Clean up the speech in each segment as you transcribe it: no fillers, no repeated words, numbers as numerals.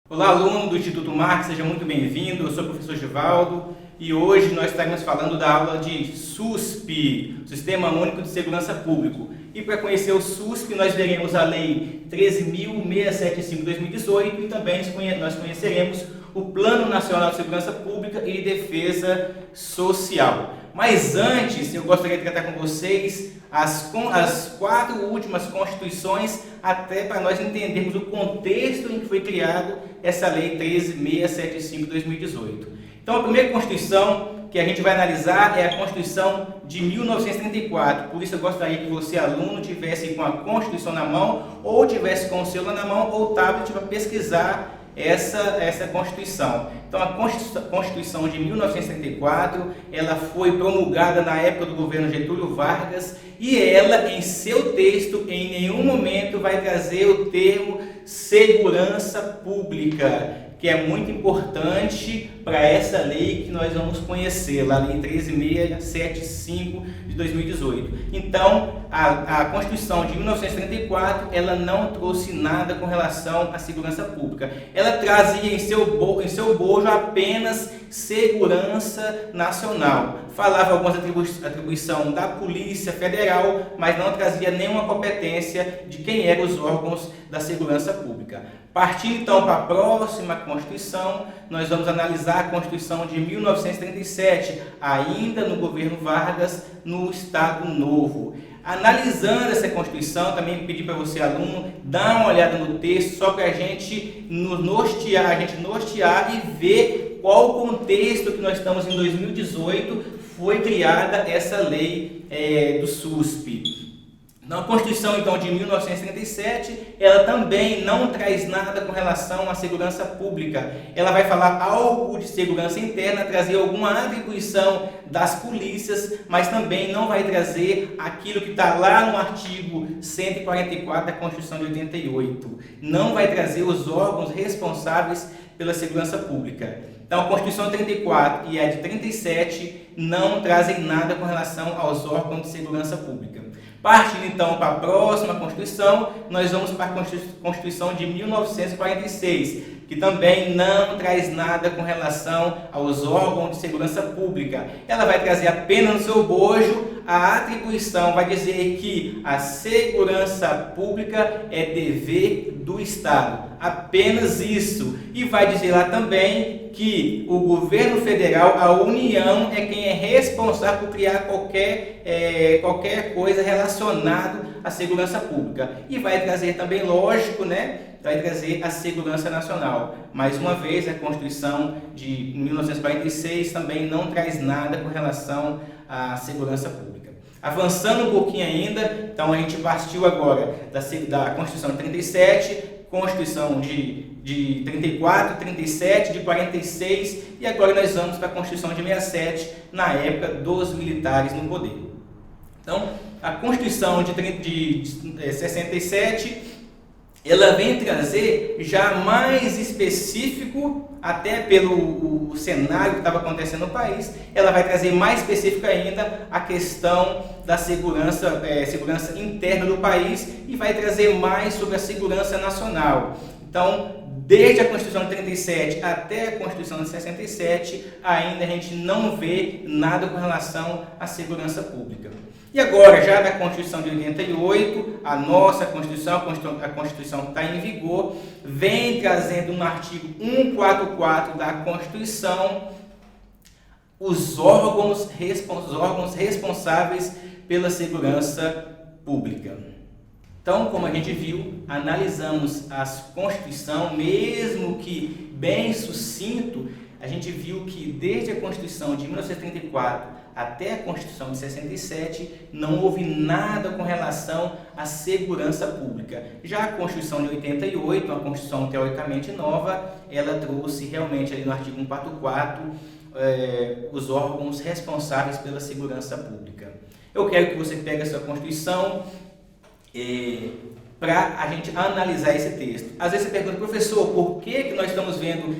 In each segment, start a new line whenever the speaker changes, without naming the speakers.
Olá, aluno do Instituto Marx, seja muito bem-vindo. Eu sou o professor Givaldo e hoje nós estaremos falando da aula de SUSP, Sistema Único de Segurança Público. E para conhecer o SUSP, nós veremos a Lei 13.675 de 2018 e também nós conheceremos o Plano Nacional de Segurança Pública e Defesa Social. Mas antes, eu gostaria de tratar com vocês as quatro últimas constituições, até para nós entendermos o contexto em que foi criado essa Lei 13.675 de 2018. Então, a primeira Constituição que a gente vai analisar é a Constituição de 1934. Por isso, eu gostaria que você, aluno, tivesse com a Constituição na mão, ou tivesse com o celular na mão, ou tablet para pesquisar essa Constituição. Então, a Constituição de 1934, ela foi promulgada na época do governo Getúlio Vargas e ela, em seu texto, em nenhum momento vai trazer o termo segurança pública, que é muito importante para essa lei que nós vamos conhecer, a Lei 13.675 de 2018. Então, a Constituição de 1934, ela não trouxe nada com relação à segurança pública. Ela trazia em seu bojo apenas segurança nacional. Falava algumas atribuição da Polícia Federal, mas não trazia nenhuma competência de quem eram os órgãos da segurança pública. Partindo então para a próxima Constituição, nós vamos analisar a Constituição de 1937, ainda no governo Vargas, no Estado Novo. Analisando essa Constituição, também pedi para você, aluno, dar uma olhada no texto, só para a gente nortear e ver qual o contexto que nós estamos em 2018, foi criada essa lei do SUSP. Na Constituição, então, de 1937, ela também não traz nada com relação à segurança pública. Ela vai falar algo de segurança interna, trazer alguma atribuição das polícias, mas também não vai trazer aquilo que está lá no artigo 144 da Constituição de 88. Não vai trazer os órgãos responsáveis pela segurança pública. Então, a Constituição de 34 e a de 37 não trazem nada com relação aos órgãos de segurança pública. Partindo então para a próxima Constituição, nós vamos para a Constituição de 1946, que também não traz nada com relação aos órgãos de segurança pública. Ela vai trazer apenas no seu bojo a atribuição, vai dizer que a segurança pública é dever do Estado, apenas isso. E vai dizer lá também que o governo federal, a União, é quem é responsável por criar qualquer coisa relacionada à segurança pública. E vai trazer também, lógico, vai trazer a segurança nacional. Mais uma vez, a Constituição de 1946 também não traz nada com relação à segurança pública. Avançando um pouquinho ainda, então a gente partiu agora da Constituição de 37, Constituição de 34, 37, de 46 e agora nós vamos para a Constituição de 67, na época dos militares no poder. Então, a Constituição de 67, ela vem trazer já mais específico, até pelo cenário que estava acontecendo no país, ela vai trazer mais específico ainda a questão da segurança interna do país e vai trazer mais sobre a segurança nacional. Então, desde a Constituição de 37 até a Constituição de 67, ainda a gente não vê nada com relação à segurança pública. E agora, já da Constituição de 88, a nossa Constituição, a Constituição que está em vigor, vem trazendo no artigo 144 da Constituição os órgãos responsáveis pela segurança pública. Então, como a gente viu, analisamos a Constituição, mesmo que bem sucinto, a gente viu que desde a Constituição de 1934 até a Constituição de 67, não houve nada com relação à segurança pública. Já a Constituição de 88, uma Constituição teoricamente nova, ela trouxe realmente ali no artigo 144 os órgãos responsáveis pela segurança pública. Eu quero que você pegue a sua Constituição para a gente analisar esse texto. Às vezes você pergunta, professor, por que nós estamos vendo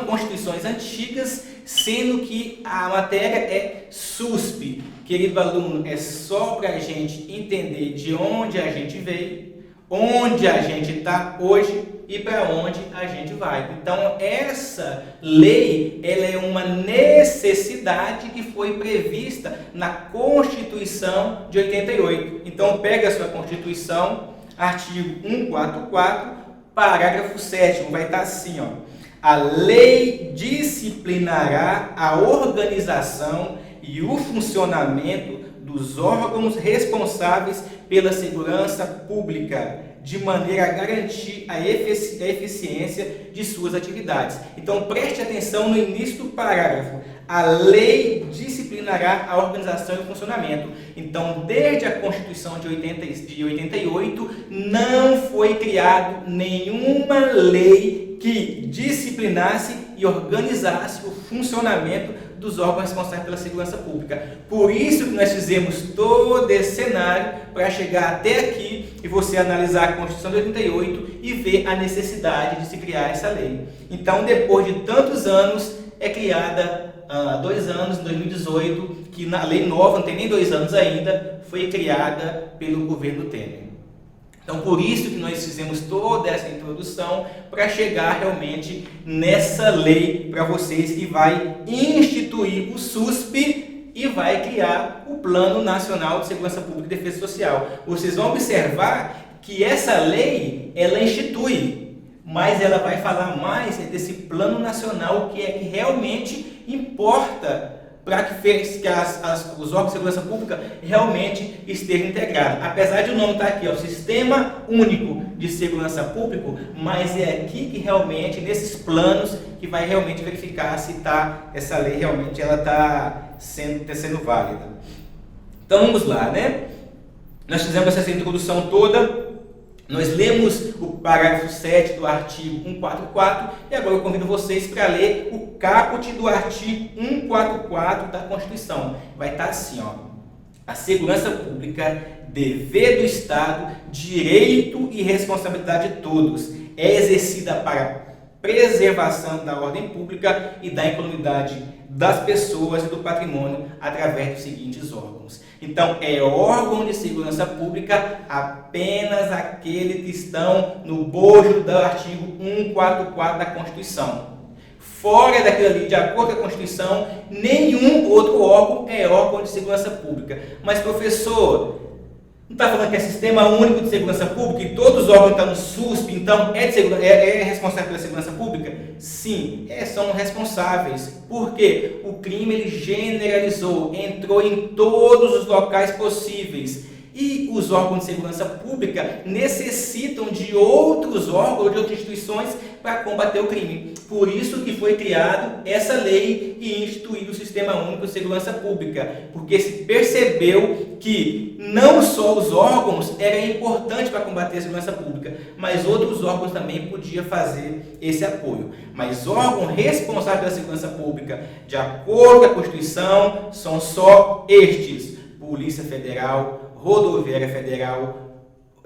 constituições antigas, sendo que a matéria é SUSP? Querido aluno, é só para a gente entender de onde a gente veio, onde a gente está hoje e para onde a gente vai. Então, essa lei, ela é uma necessidade que foi prevista na Constituição de 88. Então, pega a sua Constituição, artigo 144, parágrafo 7º, vai estar assim, ó. A lei disciplinará a organização e o funcionamento dos órgãos responsáveis pela segurança pública, de maneira a garantir a eficiência de suas atividades. Então, preste atenção no início do parágrafo. A lei disciplinará a organização e o funcionamento. Então, desde a Constituição de 88, não foi criado nenhuma lei que disciplinasse e organizasse o funcionamento dos órgãos responsáveis pela segurança pública. Por isso que nós fizemos todo esse cenário para chegar até aqui e você analisar a Constituição de 88 e ver a necessidade de se criar essa lei. Então, depois de tantos anos, é criada há 2 anos, em 2018, que na lei nova, não tem nem 2 anos ainda, foi criada pelo governo Temer. Então, por isso que nós fizemos toda essa introdução para chegar realmente nessa lei para vocês que vai instituir o SUSP e vai criar o Plano Nacional de Segurança Pública e Defesa Social. Vocês vão observar que essa lei, ela institui, mas ela vai falar mais desse Plano Nacional que é que realmente importa para que os órgãos de segurança pública realmente estejam integrados. Apesar de o nome estar aqui, ó, Sistema Único de Segurança Pública, mas é aqui que realmente, nesses planos, que vai realmente verificar se essa lei realmente está sendo válida. Então vamos lá, né? Nós fizemos essa introdução toda. Nós lemos o parágrafo 7 do artigo 144 e agora eu convido vocês para ler o caput do artigo 144 da Constituição. Vai estar assim, ó. A segurança pública, dever do Estado, direito e responsabilidade de todos, é exercida para preservação da ordem pública e da incolumidade das pessoas e do patrimônio através dos seguintes órgãos. Então, é órgão de segurança pública apenas aqueles que estão no bojo do artigo 144 da Constituição. Fora daquilo ali, de acordo com a Constituição, nenhum outro órgão é órgão de segurança pública. Mas, professor, não está falando que é Sistema Único de Segurança Pública e todos os órgãos estão no SUSP, então é responsável pela segurança pública? Sim, são responsáveis. Por quê? O crime ele generalizou, entrou em todos os locais possíveis. E os órgãos de segurança pública necessitam de outros órgãos, de outras instituições para combater o crime. Por isso que foi criado essa lei e instituído o Sistema Único de Segurança Pública, porque se percebeu que não só os órgãos eram importantes para combater a segurança pública, mas outros órgãos também podiam fazer esse apoio. Mas órgãos responsáveis pela segurança pública, de acordo com a Constituição, são só estes: Polícia Federal, Rodoviária Federal,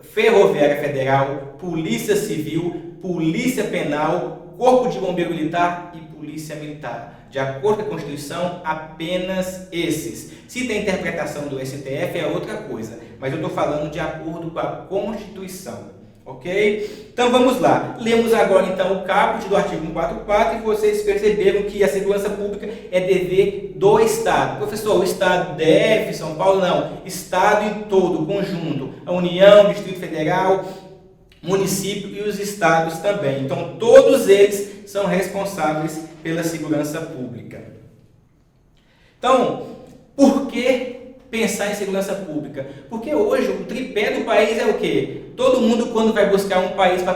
Ferroviária Federal, Polícia Civil, Polícia Penal, Corpo de Bombeiro Militar e Polícia Militar. De acordo com a Constituição, apenas esses. Se tem interpretação do STF é outra coisa, mas eu estou falando de acordo com a Constituição. Ok? Então vamos lá. Lemos agora então o caput do artigo 144 e vocês perceberam que a segurança pública é dever do Estado. Professor, o Estado deve, São Paulo não. Estado em todo, conjunto. A União, Distrito Federal, município e os estados também. Então todos eles são responsáveis pela segurança pública. Então, por que pensar em segurança pública? Porque hoje o tripé do país é o quê? Todo mundo, quando vai buscar um país para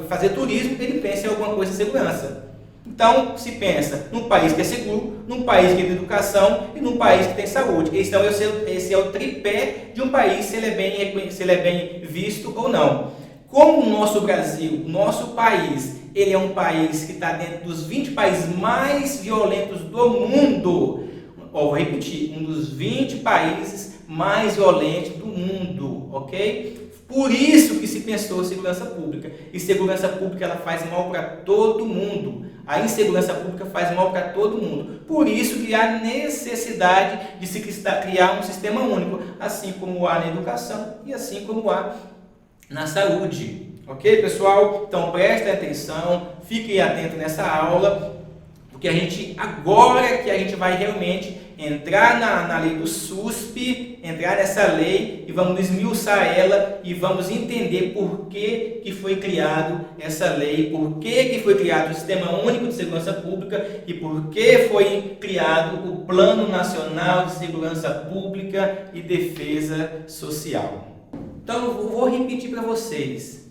fazer turismo, ele pensa em alguma coisa de segurança. Então, se pensa num país que é seguro, num país que tem educação e num país que tem saúde. Então, esse é o tripé de um país, se ele é bem visto ou não. Como o nosso Brasil, nosso país, ele é um país que está dentro dos 20 países mais violentos do mundo. Vou repetir, um dos 20 países mais violentos do mundo, ok? Por isso que se pensou em segurança pública. E segurança pública ela faz mal para todo mundo. A insegurança pública faz mal para todo mundo. Por isso que há necessidade de se criar um sistema único, assim como há na educação e assim como há na saúde. Ok, pessoal? Então prestem atenção, fiquem atentos nessa aula, porque agora que a gente vai realmente entrar na lei do SUSP, entrar nessa lei e vamos esmiuçar ela e vamos entender por que foi criado essa lei, por que foi criado o Sistema Único de Segurança Pública e por que foi criado o Plano Nacional de Segurança Pública e Defesa Social. Então, eu vou repetir para vocês.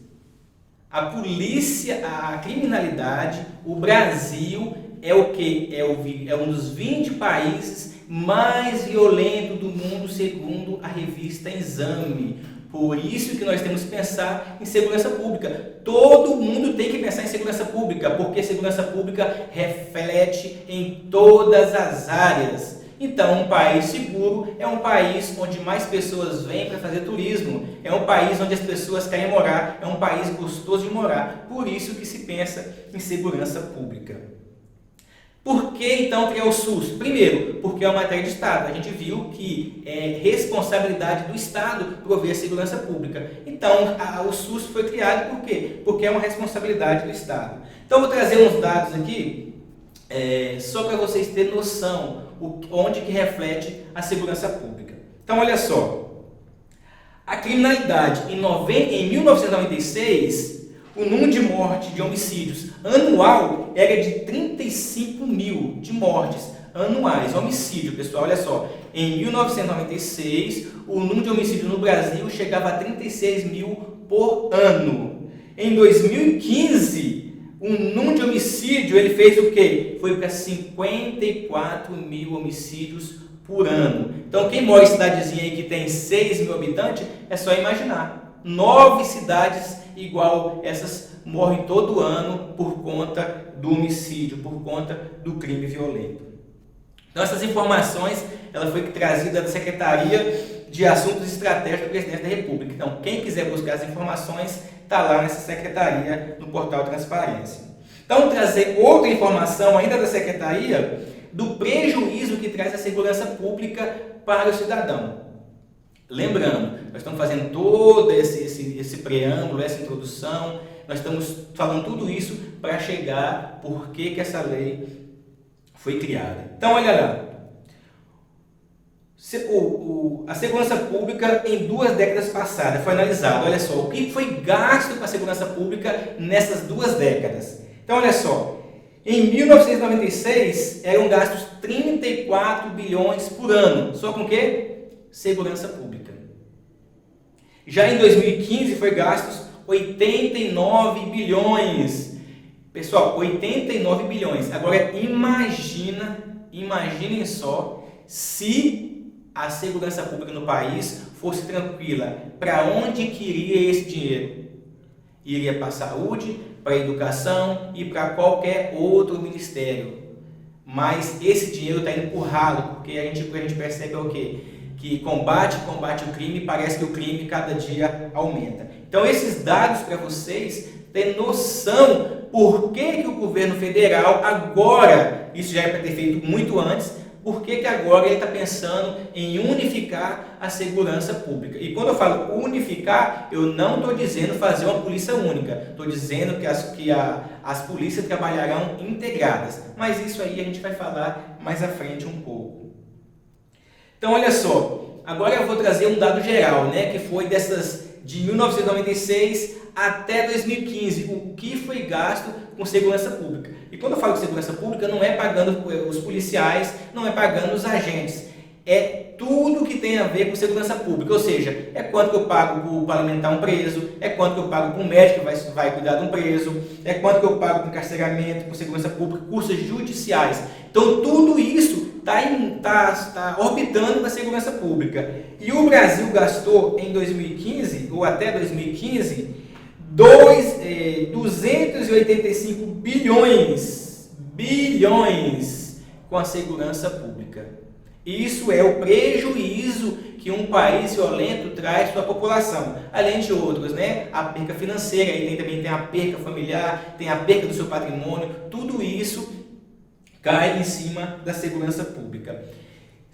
A polícia, a criminalidade, o Brasil é o quê? É um dos 20 países mais violentos do mundo, segundo a revista Exame. Por isso que nós temos que pensar em segurança pública. Todo mundo tem que pensar em segurança pública, porque segurança pública reflete em todas as áreas. Então, um país seguro é um país onde mais pessoas vêm para fazer turismo, é um país onde as pessoas querem morar, é um país gostoso de morar. Por isso que se pensa em segurança pública. Por que então criar o SUS? Primeiro, porque é uma matéria de Estado. A gente viu que é responsabilidade do Estado prover a segurança pública. Então, o SUS foi criado por quê? Porque é uma responsabilidade do Estado. Então, vou trazer uns dados aqui, só para vocês terem noção onde que reflete a segurança pública. Então, olha só. A criminalidade em 1996... o número de mortes de homicídios anual era de 35 mil de mortes anuais. Homicídio, pessoal, olha só. Em 1996, o número de homicídios no Brasil chegava a 36 mil por ano. Em 2015, o número de homicídio ele fez o quê? Foi para 54 mil homicídios por ano. Então, quem mora em cidadezinha aí que tem 6 mil habitantes, é só imaginar. 9 cidades igual essas morrem todo ano por conta do homicídio, por conta do crime violento. Então, essas informações ela foi trazida da Secretaria de Assuntos Estratégicos do Presidente da República. Então, quem quiser buscar as informações, está lá nessa secretaria, no portal Transparência. Então, trazer outra informação ainda da Secretaria do prejuízo que traz a segurança pública para o cidadão. Lembrando, nós estamos fazendo todo esse preâmbulo, essa introdução, nós estamos falando tudo isso para chegar por que essa lei foi criada. Então, olha lá, a segurança pública em 2 décadas passadas foi analisado, olha só, o que foi gasto com a segurança pública nessas 2 décadas. Então, olha só, em 1996 eram gastos 34 bilhões por ano, só com o quê? Segurança pública. Já em 2015 foi gastos 89 bilhões. Pessoal, 89 bilhões. Agora imaginem só se a segurança pública no país fosse tranquila. Para onde que iria esse dinheiro? Iria para a saúde, para a educação e para qualquer outro ministério. Mas esse dinheiro está indo por ralo, porque a gente percebe o quê? Que combate o crime, parece que o crime cada dia aumenta. Então, esses dados para vocês terem noção por que o governo federal agora, isso já é para ter feito muito antes, por que agora ele está pensando em unificar a segurança pública. E quando eu falo unificar, eu não estou dizendo fazer uma polícia única, estou dizendo que as polícias trabalharão integradas. Mas isso aí a gente vai falar mais à frente um pouco. Então, olha só, agora eu vou trazer um dado geral, que foi de 1996 até 2015, o que foi gasto com segurança pública. E quando eu falo de segurança pública, não é pagando os policiais, não é pagando os agentes, é tudo que tem a ver com segurança pública, ou seja, é quanto que eu pago para alimentar um preso, é quanto que eu pago para um médico que vai cuidar de um preso, é quanto que eu pago com encarceramento, com segurança pública, custos judiciais. Então, tudo isso está orbitando na segurança pública. E o Brasil gastou em 2015, ou até 2015, 285 bilhões com a segurança pública. Isso é o prejuízo que um país violento traz para a população, além de outros, a perca financeira, aí também tem a perca familiar, tem a perca do seu patrimônio, tudo isso cai em cima da segurança pública.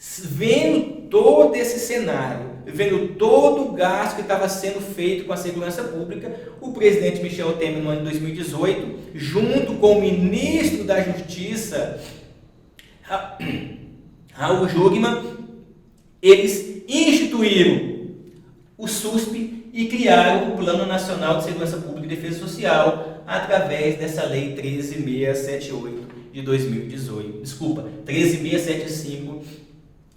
Vendo todo esse cenário, vendo todo o gasto que estava sendo feito com a segurança pública, o presidente Michel Temer, no ano de 2018, junto com o ministro da Justiça, Raul Jungmann, eles instituíram o SUSP e criaram o Plano Nacional de Segurança Pública e Defesa Social através dessa Lei 13.678 de 2018. Desculpa, 13.675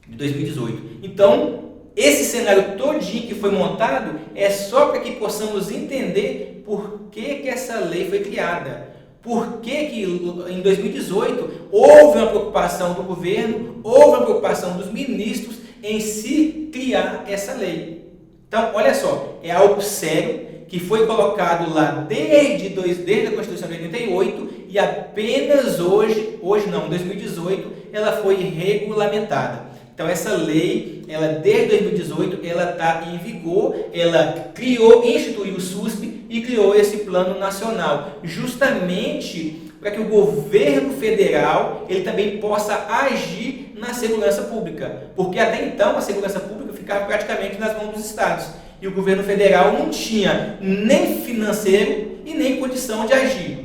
de 2018. Então, esse cenário todinho que foi montado é só para que possamos entender por que essa lei foi criada. Por que em 2018 houve uma preocupação do governo, houve uma preocupação dos ministros em se criar essa lei. Então, olha só, é algo sério que foi colocado lá desde a Constituição de 88 e apenas em 2018, ela foi regulamentada. Então, essa lei, desde 2018, ela está em vigor, ela instituiu o SUSP e criou esse plano nacional, justamente para que o governo federal ele também possa agir na segurança pública, porque até então a segurança pública ficava praticamente nas mãos dos estados e o governo federal não tinha nem financeiro e nem condição de agir.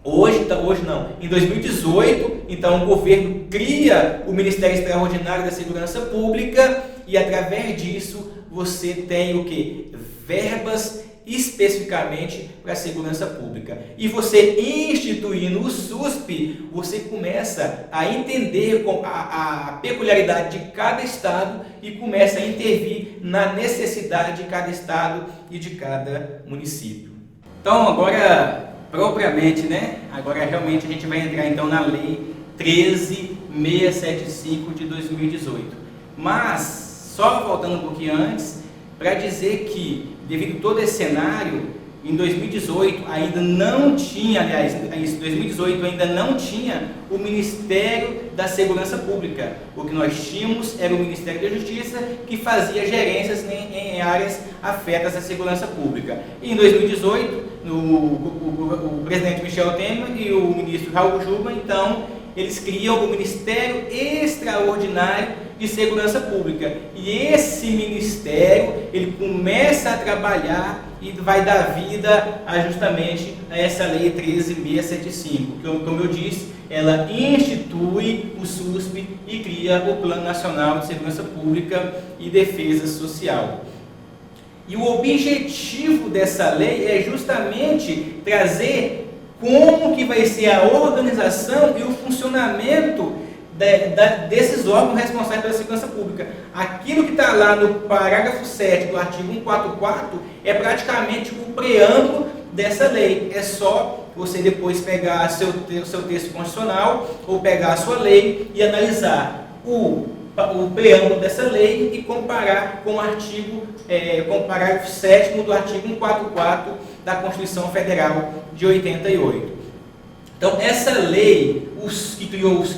Hoje não. Em 2018, então o governo cria o Ministério Extraordinário da Segurança Pública e através disso você tem o quê? Verbas especificamente para a segurança pública. E você instituindo o SUSP, você começa a entender a peculiaridade de cada estado e começa a intervir na necessidade de cada estado e de cada município. Então agora, propriamente, agora realmente a gente vai entrar então na Lei 13.675 de 2018. Mas, só voltando um pouquinho antes, para dizer que devido a todo esse cenário, em 2018 ainda não tinha, em 2018 ainda não tinha o Ministério da Segurança Pública. O que nós tínhamos era o Ministério da Justiça, que fazia gerências em áreas afetas à segurança pública. E em 2018, o presidente Michel Temer e o ministro Raul Jungmann, então, eles criam o Ministério Extraordinário de Segurança Pública. E esse ministério, ele começa a trabalhar e vai dar vida justamente a essa Lei 13.675, que, como eu disse, ela institui o SUSP e cria o Plano Nacional de Segurança Pública e Defesa Social. E o objetivo dessa lei é justamente trazer como que vai ser a organização e o funcionamento desses órgãos responsáveis pela segurança pública. Aquilo que está lá no parágrafo 7 do artigo 144 é praticamente o preâmbulo dessa lei. É só você depois pegar seu texto constitucional ou pegar a sua lei e analisar o preâmbulo dessa lei e comparar com o parágrafo 7º do artigo 144 da Constituição Federal de 88. Então, essa lei,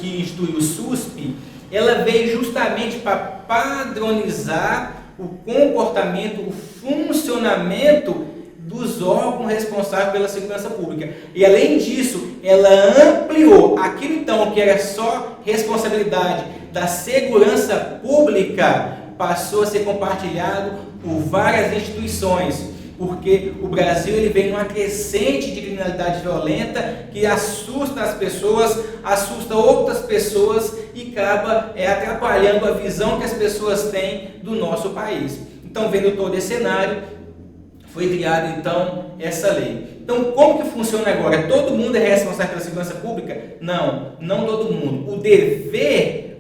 que instituiu o SUSP, ela veio justamente para padronizar o comportamento, o funcionamento dos órgãos responsáveis pela segurança pública. E, além disso, ela ampliou aquilo, então, que era só responsabilidade da segurança pública, passou a ser compartilhado por várias instituições. Porque o Brasil ele vem numa crescente de criminalidade violenta que assusta as pessoas, assusta outras pessoas e acaba atrapalhando a visão que as pessoas têm do nosso país. Então, vendo todo esse cenário, foi criada então essa lei. Então, como que funciona agora? Todo mundo é responsável pela segurança pública? Não, não todo mundo. O dever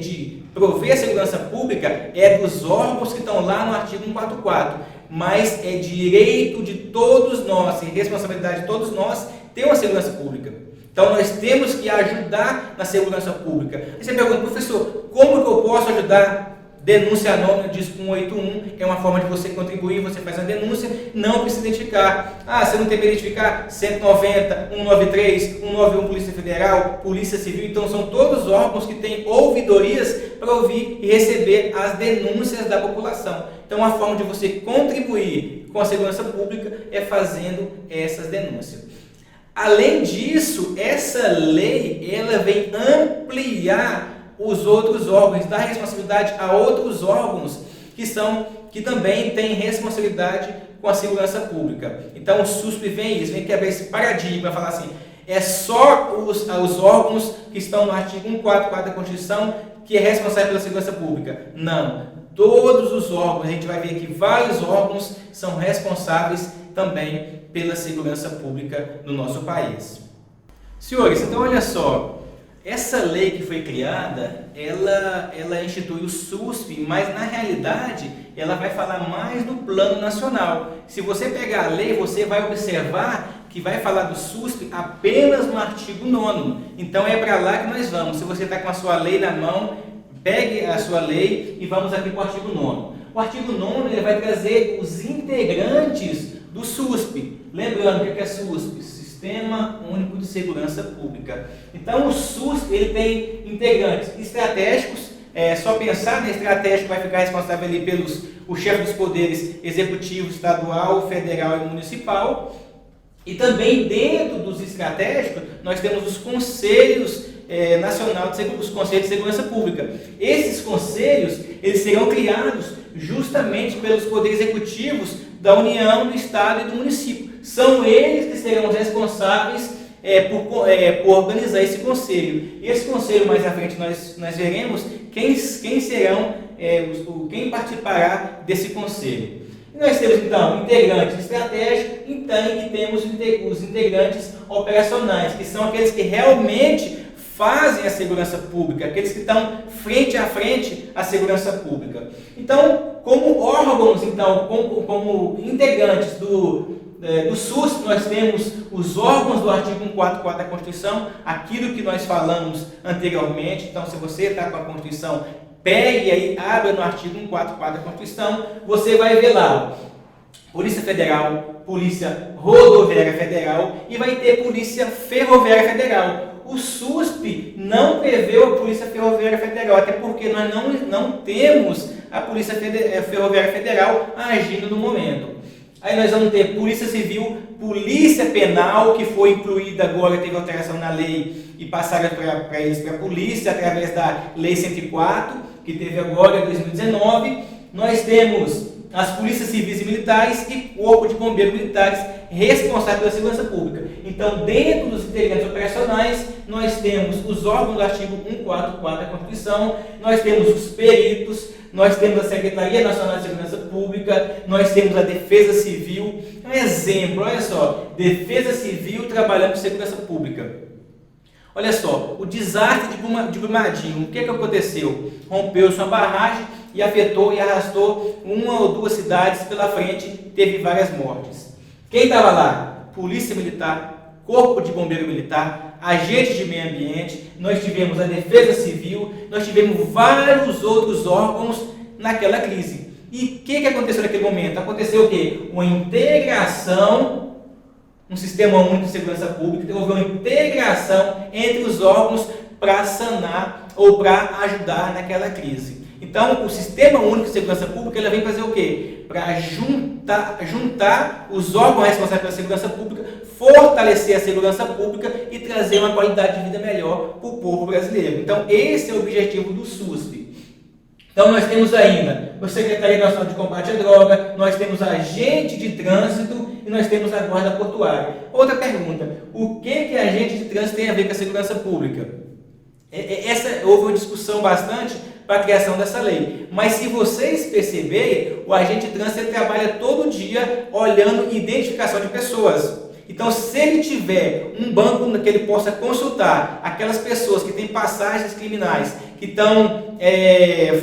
de prover a segurança pública é dos órgãos que estão lá no artigo 144. Mas é direito de todos nós, e responsabilidade de todos nós, ter uma segurança pública. Então, nós temos que ajudar na segurança pública. Aí você pergunta, professor, como que eu posso ajudar? Denúncia anônima, disco 181, é uma forma de você contribuir, você faz a denúncia, não precisa identificar. Você não tem que identificar 190, 193, 191 Polícia Federal, Polícia Civil, então são todos órgãos que têm ouvidorias para ouvir e receber as denúncias da população. Então, a forma de você contribuir com a segurança pública é fazendo essas denúncias. Além disso, essa lei ela vem ampliar os outros órgãos, dar responsabilidade a outros órgãos que também têm responsabilidade com a segurança pública. Então o SUSP vem quebrar esse paradigma, falar assim, é só os órgãos que estão no artigo 144 da Constituição que é responsável pela segurança pública. Não, todos os órgãos, a gente vai ver que vários órgãos são responsáveis também pela segurança pública no nosso país. Senhores, então olha só, essa lei que foi criada, ela institui o SUSP, mas na realidade ela vai falar mais no plano nacional. Se você pegar a lei, você vai observar que vai falar do SUSP apenas no artigo 9º. Então é para lá que nós vamos. Se você está com a sua lei na mão, pegue a sua lei e vamos aqui para o artigo 9º. O artigo 9º ele vai trazer os integrantes do SUSP. Lembrando o que é SUSP? Sistema Único de Segurança Pública. Então o SUSP ele tem integrantes estratégicos, só pensar, estratégico vai ficar responsável ali o chefe dos poderes executivo, estadual, federal e municipal. E também dentro dos estratégicos nós temos os conselhos nacionais, os conselhos de segurança pública. Esses conselhos eles serão criados justamente pelos poderes executivos da União, do Estado e do município. São eles que serão os responsáveis por organizar esse conselho. E esse conselho, mais à frente, nós veremos quem participará desse conselho. E nós temos, então, integrantes estratégicos e temos os integrantes operacionais, que são aqueles que realmente fazem a segurança pública, aqueles que estão frente a frente à segurança pública. Então, como órgãos, como integrantes do SUSP, nós temos os órgãos do artigo 144 da Constituição, aquilo que nós falamos anteriormente. Então, se você está com a Constituição, pegue aí, abra no artigo 144 da Constituição, você vai ver lá Polícia Federal, Polícia Rodoviária Federal e vai ter Polícia Ferroviária Federal. O SUSP não prevê a Polícia Ferroviária Federal, até porque nós não temos a Polícia Ferroviária Federal agindo no momento. Aí nós vamos ter Polícia Civil, Polícia Penal, que foi incluída agora, teve alteração na lei e passaram para eles para a polícia através da Lei 104, que teve agora em 2019. Nós temos as polícias civis e militares e corpo de bombeiros militares responsáveis pela segurança pública. Então, dentro dos integrantes operacionais, nós temos os órgãos do artigo 144 da Constituição, nós temos os peritos, nós temos a Secretaria Nacional de Segurança Pública, nós temos a Defesa Civil. Um exemplo, olha só, Defesa Civil trabalhando com segurança pública. Olha só, o desastre de Brumadinho, o que aconteceu? Rompeu-se uma barragem e afetou e arrastou uma ou duas cidades pela frente, teve várias mortes. Quem estava lá? Polícia Militar, Corpo de Bombeiro Militar, agentes de meio ambiente, nós tivemos a Defesa Civil, nós tivemos vários outros órgãos naquela crise. E o que aconteceu naquele momento? Aconteceu o quê? Uma integração, um sistema único de segurança pública, houve uma integração entre os órgãos para sanar ou para ajudar naquela crise. Então, o Sistema Único de Segurança Pública ele vem fazer o quê? Para juntar os órgãos responsáveis pela segurança pública, fortalecer a segurança pública e trazer uma qualidade de vida melhor para o povo brasileiro. Então, esse é o objetivo do SUSP. Então, nós temos ainda a Secretaria Nacional de Combate à Droga, nós temos a agente de trânsito e nós temos a guarda portuária. Outra pergunta, o que a agente de trânsito tem a ver com a segurança pública? Houve uma discussão bastante para a criação dessa lei. Mas se vocês perceberem, o agente de trânsito ele trabalha todo dia olhando identificação de pessoas. Então, se ele tiver um banco que ele possa consultar aquelas pessoas que têm passagens criminais, que estão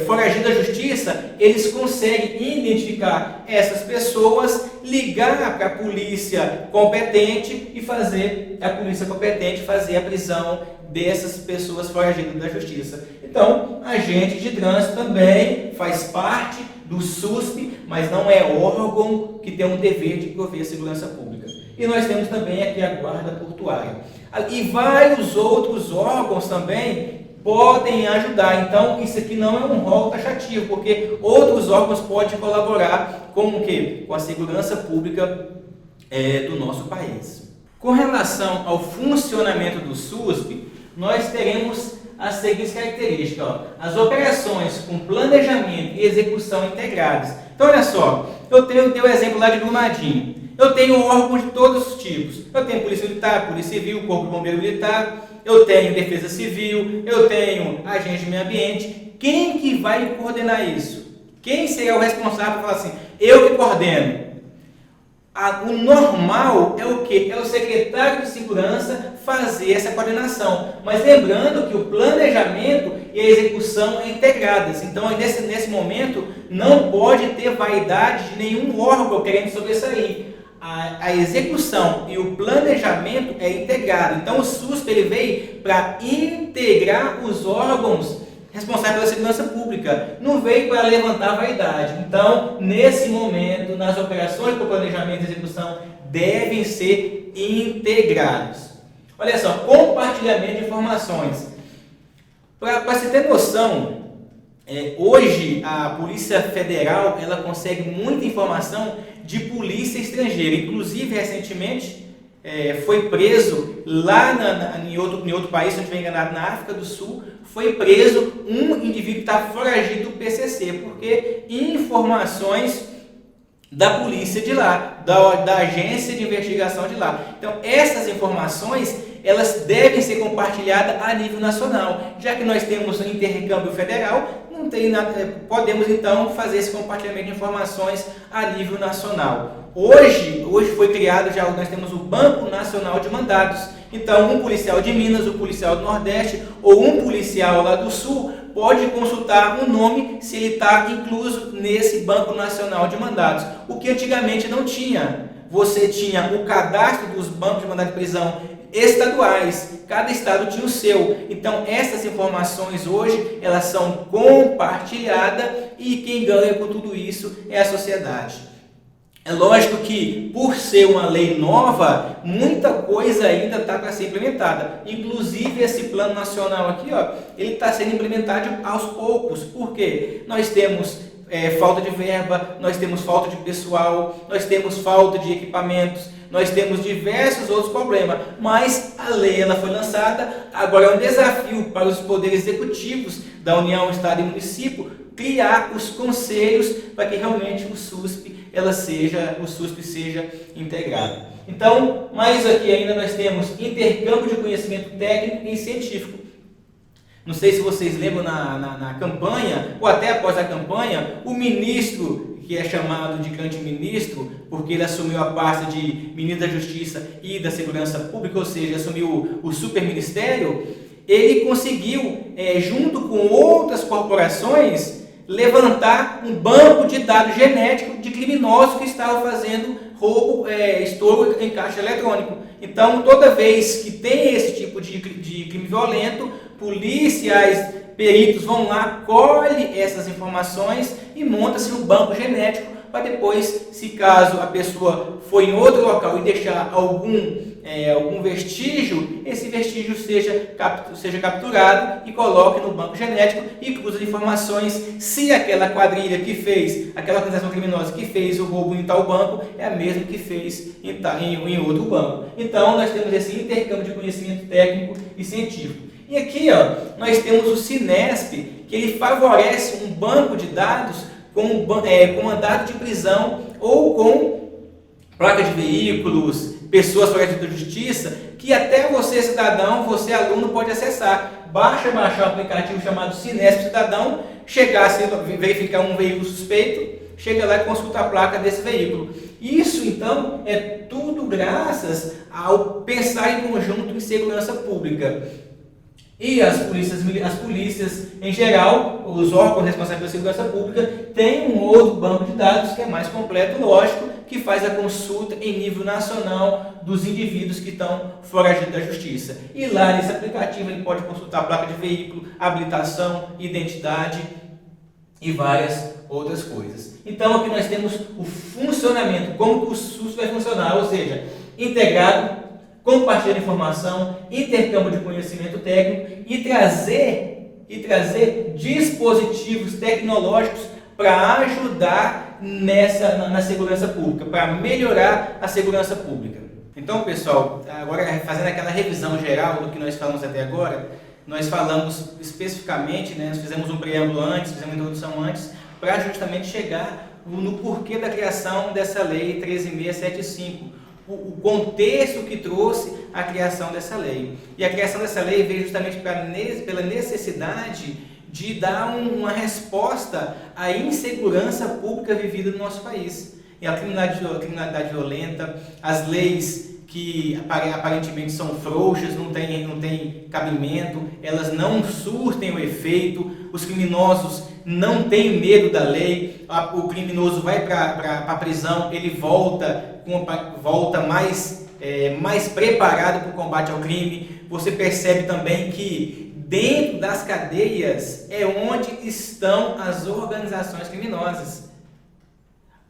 foragidas da justiça, eles conseguem identificar essas pessoas, ligar para a polícia competente e fazer a polícia competente fazer a prisão dessas pessoas foragidas da justiça. Então, agente de trânsito também faz parte do SUSP, mas não é órgão que tem um dever de prover a segurança pública. E nós temos também aqui a guarda portuária. E vários outros órgãos também podem ajudar. Então, isso aqui não é um rol taxativo, porque outros órgãos podem colaborar com o quê? Com a segurança pública do nosso país. Com relação ao funcionamento do SUSP, nós teremos as seguintes características. Ó. As operações com planejamento e execução integradas. Então, olha só, eu tenho o exemplo lá de Brumadinho. Eu tenho órgãos de todos os tipos. Eu tenho Polícia Militar, Polícia Civil, Corpo de Bombeiro Militar, eu tenho Defesa Civil, eu tenho Agente de Meio Ambiente. Quem que vai coordenar isso? Quem será o responsável para falar assim, eu que coordeno? O normal é o quê? É o secretário de segurança fazer essa coordenação. Mas lembrando que o planejamento e a execução é integradas. Então, nesse momento, não pode ter vaidade de nenhum órgão querendo sobressair. A execução e o planejamento é integrado. Então, o SUSP ele veio para integrar os órgãos responsável pela segurança pública, não veio para levantar vaidade. Então, nesse momento, nas operações de planejamento e execução, devem ser integrados. Olha só, compartilhamento de informações. Para você ter noção, hoje a Polícia Federal ela consegue muita informação de polícia estrangeira. Inclusive, recentemente, foi preso lá em outro país, se não estiver enganado, na África do Sul, foi preso um indivíduo que está foragido do PCC, porque informações da polícia de lá, da agência de investigação de lá. Então, essas informações, elas devem ser compartilhadas a nível nacional. Já que nós temos um intercâmbio federal, não tem nada, podemos então fazer esse compartilhamento de informações a nível nacional. Hoje foi criado, já nós temos o Banco Nacional de Mandados. Então, um policial de Minas, um policial do Nordeste ou um policial lá do Sul pode consultar o nome se ele está incluso nesse Banco Nacional de Mandados. O que antigamente não tinha. Você tinha o cadastro dos bancos de mandado de prisão estaduais, cada estado tinha o seu. Então, essas informações hoje, elas são compartilhadas e quem ganha com tudo isso é a sociedade. É lógico que, por ser uma lei nova, muita coisa ainda está para ser implementada. Inclusive, esse plano nacional aqui, ó, ele está sendo implementado aos poucos. Por quê? Nós temos falta de verba, nós temos falta de pessoal, nós temos falta de equipamentos, nós temos diversos outros problemas. Mas a lei ela foi lançada, agora é um desafio para os poderes executivos da União, Estado e Município criar os conselhos para que realmente o SUSP seja integrado. Então, mais aqui ainda nós temos intercâmbio de conhecimento técnico e científico. Não sei se vocês lembram na campanha, ou até após a campanha, o ministro, que é chamado de grande ministro, porque ele assumiu a pasta de ministro da Justiça e da Segurança Pública, ou seja, assumiu o superministério, ele conseguiu, junto com outras corporações, levantar um banco de dados genéticos de criminosos que estavam fazendo roubo, estouro em caixa eletrônico. Então, toda vez que tem esse tipo de crime violento, policiais, peritos vão lá, colhem essas informações e monta-se um banco genético para depois, se caso a pessoa for em outro local e deixar algum vestígio, esse vestígio seja capturado e coloque no banco genético e cruza as informações se aquela quadrilha que fez, aquela organização criminosa que fez o roubo em tal banco é a mesma que fez em outro banco. Então, nós temos esse intercâmbio de conhecimento técnico e científico. E aqui, ó, nós temos o Sinesp, que ele favorece um banco de dados com mandado de prisão ou com placa de veículos, pessoas foragidas da justiça, que até você, cidadão, você, aluno, pode acessar. Basta baixar o aplicativo chamado Sinesp Cidadão, chegar, verificar um veículo suspeito, chega lá e consulta a placa desse veículo. Isso, então, é tudo graças ao pensar em conjunto em segurança pública. E as polícias em geral, os órgãos responsáveis pela segurança pública, têm um outro banco de dados que é mais completo, lógico, que faz a consulta em nível nacional dos indivíduos que estão foragidos da justiça. E lá nesse aplicativo ele pode consultar a placa de veículo, habilitação, identidade e várias outras coisas. Então aqui nós temos o funcionamento, como que o SUS vai funcionar, ou seja, integrado, compartilhar informação, intercâmbio de conhecimento técnico e trazer dispositivos tecnológicos para ajudar na segurança pública, para melhorar a segurança pública. Então, pessoal, agora fazendo aquela revisão geral do que nós falamos até agora, nós falamos especificamente, né, nós fizemos um preâmbulo antes, fizemos uma introdução antes, para justamente chegar no porquê da criação dessa lei 13.675, o contexto que trouxe a criação dessa lei. E a criação dessa lei veio justamente pela necessidade de dar uma resposta à insegurança pública vivida no nosso país. E a criminalidade violenta, as leis que aparentemente são frouxas, não tem cabimento, elas não surtem o efeito, os criminosos não têm medo da lei, o criminoso vai para a prisão, ele volta mais preparado para o combate ao crime. Você percebe também que dentro das cadeias é onde estão as organizações criminosas.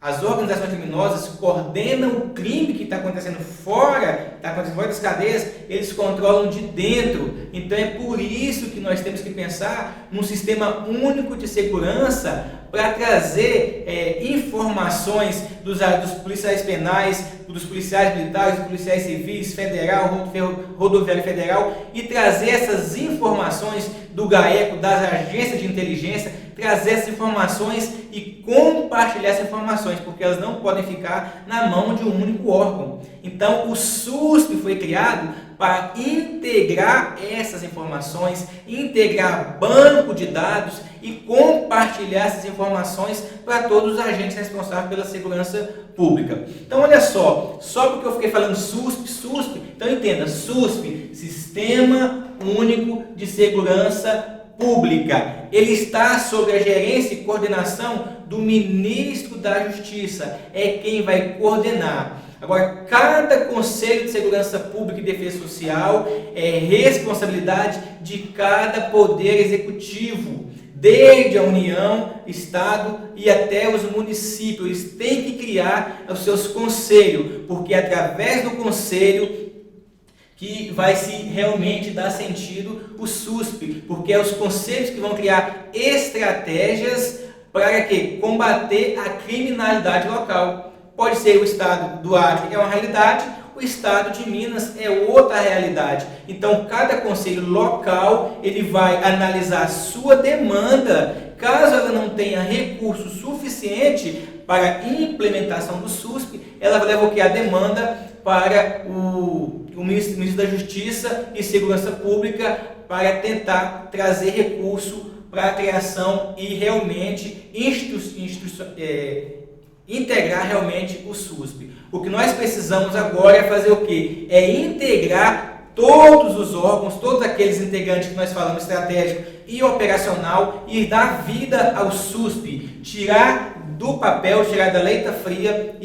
As organizações criminosas coordenam o crime que está acontecendo fora das cadeias, eles controlam de dentro. Então é por isso que nós temos que pensar num sistema único de segurança para trazer informações dos policiais penais, dos policiais militares, dos policiais civis, federal, rodoviário federal, e trazer essas informações do GAECO, das agências de inteligência, trazer essas informações e compartilhar essas informações, porque elas não podem ficar na mão de um único órgão. Então, o SUSP foi criado para integrar essas informações, integrar banco de dados e compartilhar essas informações para todos os agentes responsáveis pela segurança pública. Então, olha só porque eu fiquei falando SUSP, então entenda, SUSP, Sistema Único de Segurança Pública, ele está sob a gerência e coordenação do Ministro da Justiça, é quem vai coordenar. Agora, cada Conselho de Segurança Pública e Defesa Social é responsabilidade de cada poder executivo, desde a União, Estado e até os municípios. Eles têm que criar os seus conselhos, porque é através do conselho que vai se realmente dar sentido o SUSP, porque é os conselhos que vão criar estratégias para combater a criminalidade local. Pode ser o estado do Acre, é uma realidade, o estado de Minas é outra realidade. Então, cada conselho local, ele vai analisar a sua demanda. Caso ela não tenha recurso suficiente para a implementação do SUSP, ela vai levar a demanda para o Ministro da Justiça e Segurança Pública para tentar trazer recurso para a criação e realmente integrar realmente o SUSP. O que nós precisamos agora é fazer o quê? É integrar todos os órgãos, todos aqueles integrantes que nós falamos, estratégico e operacional, e dar vida ao SUSP, tirar do papel, tirar da letra fria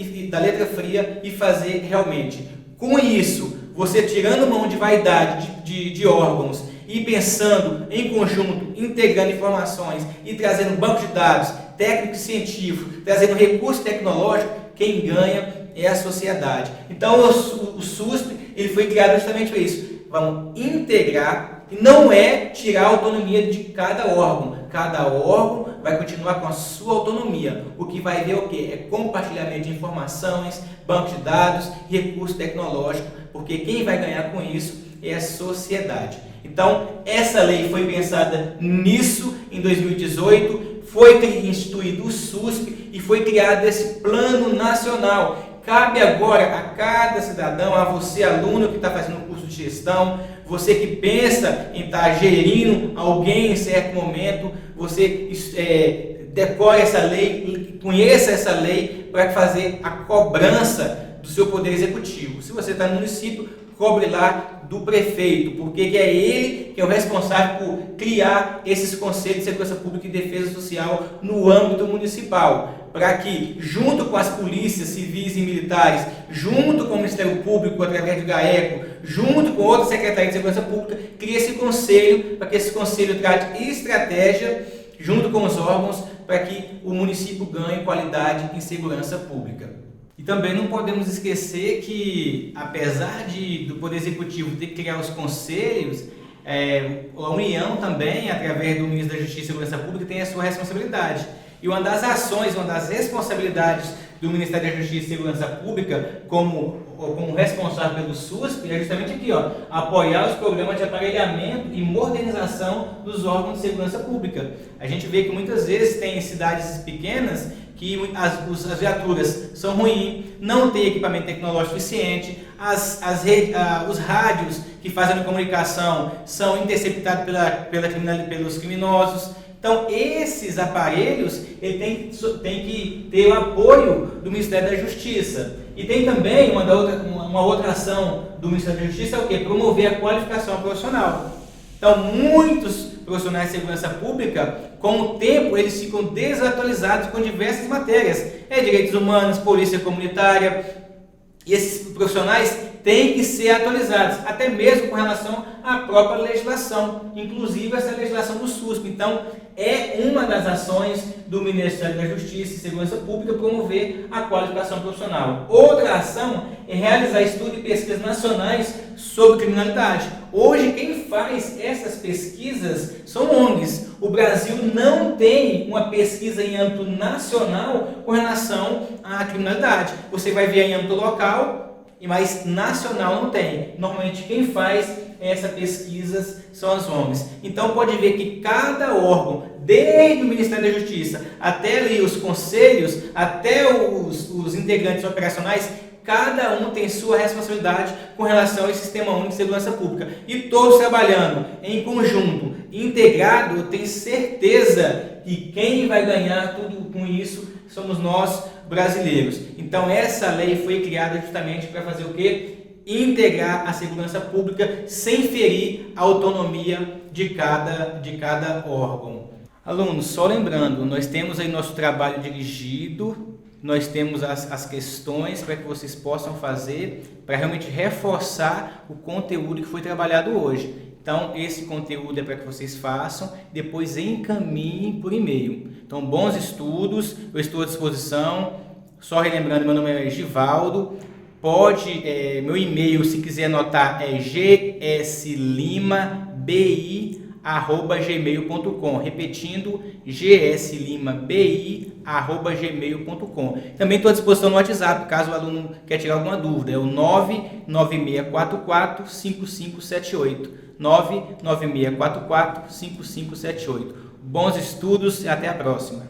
e fazer realmente. Com isso, você tirando mão de vaidade de órgãos e pensando em conjunto, integrando informações e trazendo banco de dados, técnico e científico, trazendo recurso tecnológico, quem ganha é a sociedade. Então o SUSP ele foi criado justamente para isso. Vamos integrar, e não é tirar a autonomia de cada órgão. Cada órgão vai continuar com a sua autonomia. O que vai ver o quê? É compartilhamento de informações, banco de dados, recurso tecnológico, porque quem vai ganhar com isso é a sociedade. Então, essa lei foi pensada nisso em 2018, foi instituído o SUSP e foi criado esse plano nacional. Cabe agora a cada cidadão, a você aluno que está fazendo um curso de gestão, você que pensa em estar gerindo alguém em certo momento, você decore essa lei, conheça essa lei para fazer a cobrança do seu poder executivo. Se você está no município, cobre lá do prefeito, porque é ele que é o responsável por criar esses conselhos de segurança pública e defesa social no âmbito municipal, para que, junto com as polícias civis e militares, junto com o Ministério Público, através do GAECO, junto com outras secretarias de segurança pública, crie esse conselho, para que esse conselho trate estratégia, junto com os órgãos, para que o município ganhe qualidade em segurança pública. E também não podemos esquecer que, apesar do Poder Executivo ter que criar os conselhos, a União também, através do Ministro da Justiça e Segurança Pública, tem a sua responsabilidade. E uma das ações, uma das responsabilidades do Ministério da Justiça e Segurança Pública como responsável pelo SUSP é justamente aqui, apoiar os programas de aparelhamento e modernização dos órgãos de segurança pública. A gente vê que muitas vezes tem cidades pequenas que as viaturas são ruins, não tem equipamento tecnológico suficiente, os rádios que fazem a comunicação são interceptados pelos criminosos. Então, esses aparelhos ele tem que ter o apoio do Ministério da Justiça. E tem também uma outra ação do Ministério da Justiça, é o quê? Promover a qualificação profissional. Então, muitos profissionais de segurança pública, com o tempo, eles ficam desatualizados com diversas matérias. Direitos humanos, polícia comunitária. E esses profissionais têm que ser atualizados, até mesmo com relação à própria legislação, inclusive essa legislação do SUSP. Então, é uma das ações do Ministério da Justiça e Segurança Pública promover a qualificação profissional. Outra ação é realizar estudos e pesquisas nacionais sobre criminalidade. Hoje, quem faz essas pesquisas são ONGs. O Brasil não tem uma pesquisa em âmbito nacional com relação à criminalidade. Você vai ver em âmbito local, mas nacional não tem. Normalmente quem faz essas pesquisas são as ONGs. Então pode ver que cada órgão, desde o Ministério da Justiça até ali os conselhos, até os integrantes operacionais, cada um tem sua responsabilidade com relação ao Sistema Único de Segurança Pública. E todos trabalhando em conjunto, integrado, eu tenho certeza que quem vai ganhar tudo com isso somos nós, brasileiros. Então essa lei foi criada justamente para fazer o quê? Integrar a segurança pública sem ferir a autonomia de cada órgão. Alunos, só lembrando, nós temos aí nosso trabalho dirigido, nós temos as questões para que vocês possam fazer para realmente reforçar o conteúdo que foi trabalhado hoje. Então, esse conteúdo é para que vocês façam, depois encaminhem por e-mail. Então, bons estudos, eu estou à disposição. Só relembrando, meu nome é Givaldo. Meu e-mail, se quiser anotar, é gslimabi@gmail.com. Repetindo, gslimabi@gmail.com. Também estou à disposição no WhatsApp, caso o aluno quer tirar alguma dúvida. É o 996445578. 996445578. Bons estudos e até a próxima.